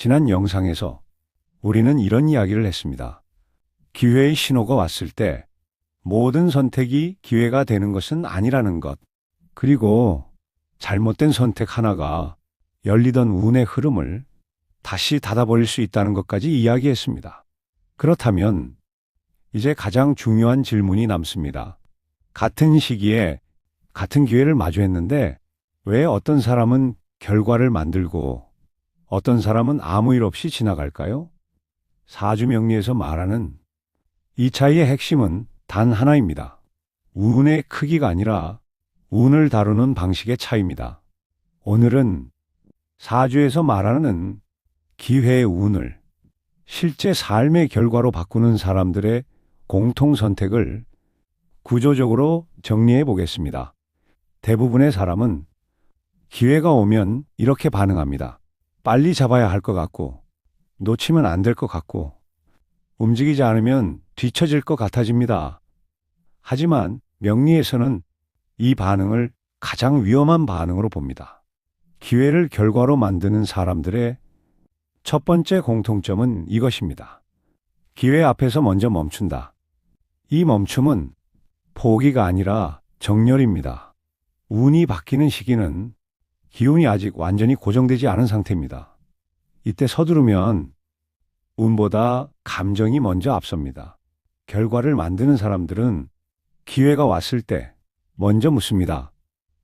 지난 영상에서 우리는 이런 이야기를 했습니다. 기회의 신호가 왔을 때 모든 선택이 기회가 되는 것은 아니라는 것, 그리고 잘못된 선택 하나가 열리던 운의 흐름을 다시 닫아버릴 수 있다는 것까지 이야기했습니다. 그렇다면 이제 가장 중요한 질문이 남습니다. 같은 시기에 같은 기회를 마주했는데 왜 어떤 사람은 결과를 만들고 어떤 사람은 아무 일 없이 지나갈까요? 사주명리에서 말하는 이 차이의 핵심은 단 하나입니다. 운의 크기가 아니라 운을 다루는 방식의 차이입니다. 오늘은 사주에서 말하는 기회의 운을 실제 삶의 결과로 바꾸는 사람들의 공통 선택을 구조적으로 정리해 보겠습니다. 대부분의 사람은 기회가 오면 이렇게 반응합니다. 빨리 잡아야 할 것 같고, 놓치면 안 될 것 같고, 움직이지 않으면 뒤처질 것 같아집니다. 하지만 명리에서는 이 반응을 가장 위험한 반응으로 봅니다. 기회를 결과로 만드는 사람들의 첫 번째 공통점은 이것입니다. 기회 앞에서 먼저 멈춘다. 이 멈춤은 포기가 아니라 정렬입니다. 운이 바뀌는 시기는 기운이 아직 완전히 고정되지 않은 상태입니다. 이때 서두르면 운보다 감정이 먼저 앞섭니다. 결과를 만드는 사람들은 기회가 왔을 때 먼저 묻습니다.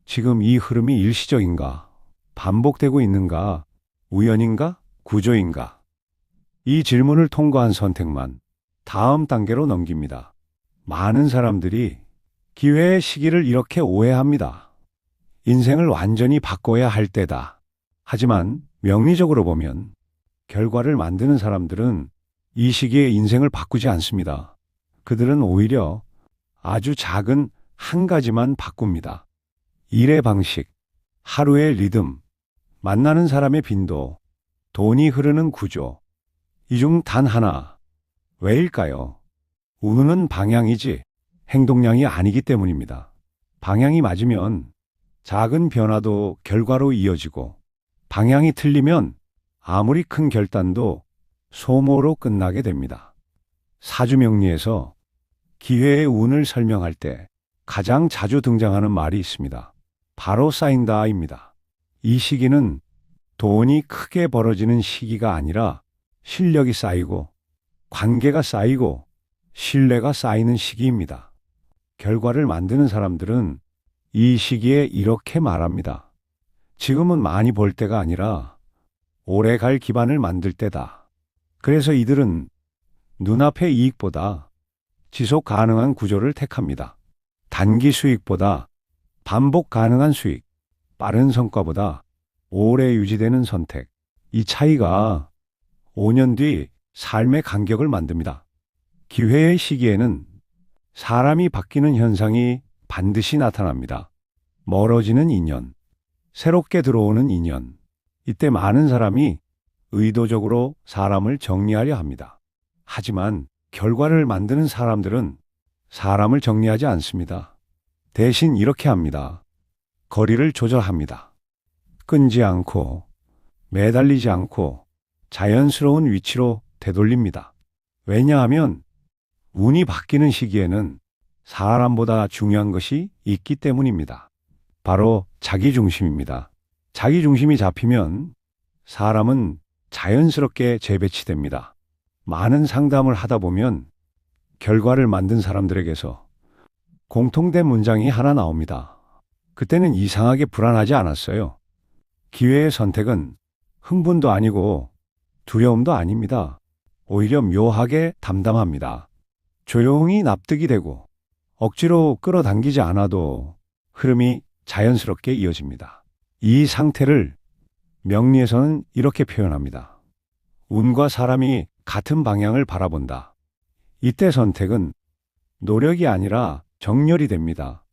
지금 이 흐름이 일시적인가? 반복되고 있는가? 우연인가? 구조인가? 이 질문을 통과한 선택만 다음 단계로 넘깁니다. 많은 사람들이 기회의 시기를 이렇게 오해합니다. 인생을 완전히 바꿔야 할 때다. 하지만 명리적으로 보면 결과를 만드는 사람들은 이 시기에 인생을 바꾸지 않습니다. 그들은 오히려 아주 작은 한 가지만 바꿉니다. 일의 방식, 하루의 리듬, 만나는 사람의 빈도, 돈이 흐르는 구조. 이 중 단 하나. 왜일까요? 운은 방향이지 행동량이 아니기 때문입니다. 방향이 맞으면 작은 변화도 결과로 이어지고, 방향이 틀리면 아무리 큰 결단도 소모로 끝나게 됩니다. 사주명리에서 기회의 운을 설명할 때 가장 자주 등장하는 말이 있습니다. 바로 쌓인다입니다. 이 시기는 돈이 크게 벌어지는 시기가 아니라 실력이 쌓이고 관계가 쌓이고 신뢰가 쌓이는 시기입니다. 결과를 만드는 사람들은 이 시기에 이렇게 말합니다. 지금은 많이 벌 때가 아니라 오래 갈 기반을 만들 때다. 그래서 이들은 눈앞의 이익보다 지속 가능한 구조를 택합니다. 단기 수익보다 반복 가능한 수익, 빠른 성과보다 오래 유지되는 선택. 이 차이가 5년 뒤 삶의 간격을 만듭니다. 기회의 시기에는 사람이 바뀌는 현상이 반드시 나타납니다. 멀어지는 인연, 새롭게 들어오는 인연. 이때 많은 사람이 의도적으로 사람을 정리하려 합니다. 하지만 결과를 만드는 사람들은 사람을 정리하지 않습니다. 대신 이렇게 합니다. 거리를 조절합니다. 끊지 않고, 매달리지 않고 자연스러운 위치로 되돌립니다. 왜냐하면 운이 바뀌는 시기에는 사람보다 중요한 것이 있기 때문입니다. 바로 자기중심입니다. 자기중심이 잡히면 사람은 자연스럽게 재배치됩니다. 많은 상담을 하다 보면 결과를 만든 사람들에게서 공통된 문장이 하나 나옵니다. 그때는 이상하게 불안하지 않았어요. 기회의 선택은 흥분도 아니고 두려움도 아닙니다. 오히려 묘하게 담담합니다. 조용히 납득이 되고 억지로 끌어당기지 않아도 흐름이 자연스럽게 이어집니다. 이 상태를 명리에서는 이렇게 표현합니다. 운과 사람이 같은 방향을 바라본다. 이때 선택은 노력이 아니라 정렬이 됩니다.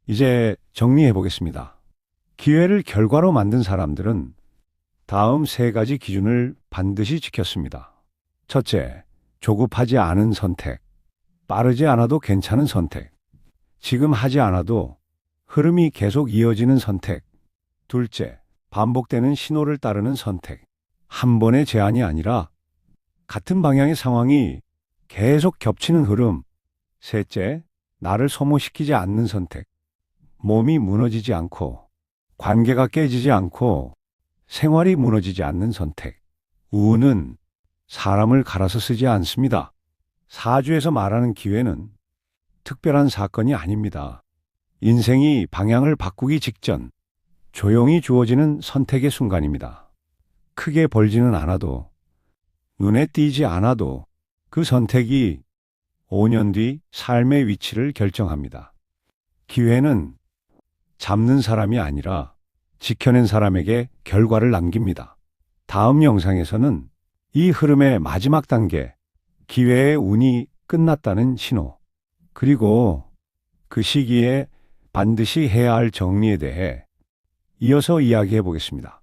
이제 정리해 보겠습니다. 기회를 결과로 만든 사람들은 다음 세 가지 기준을 반드시 지켰습니다. 첫째, 조급하지 않은 선택. 빠르지 않아도 괜찮은 선택. 지금 하지 않아도 흐름이 계속 이어지는 선택. 둘째, 반복되는 신호를 따르는 선택. 한 번의 제안이 아니라 같은 방향의 상황이 계속 겹치는 흐름. 셋째, 나를 소모시키지 않는 선택. 몸이 무너지지 않고, 관계가 깨지지 않고, 생활이 무너지지 않는 선택. 우는 사람을 갈아서 쓰지 않습니다. 사주에서 말하는 기회는 특별한 사건이 아닙니다. 인생이 방향을 바꾸기 직전 조용히 주어지는 선택의 순간입니다. 크게 벌지는 않아도, 눈에 띄지 않아도 그 선택이 5년 뒤 삶의 위치를 결정합니다. 기회는 잡는 사람이 아니라 지켜낸 사람에게 결과를 남깁니다. 다음 영상에서는 이 흐름의 마지막 단계, 기회의 운이 끝났다는 신호, 그리고 그 시기에 반드시 해야 할 정리에 대해 이어서 이야기해 보겠습니다.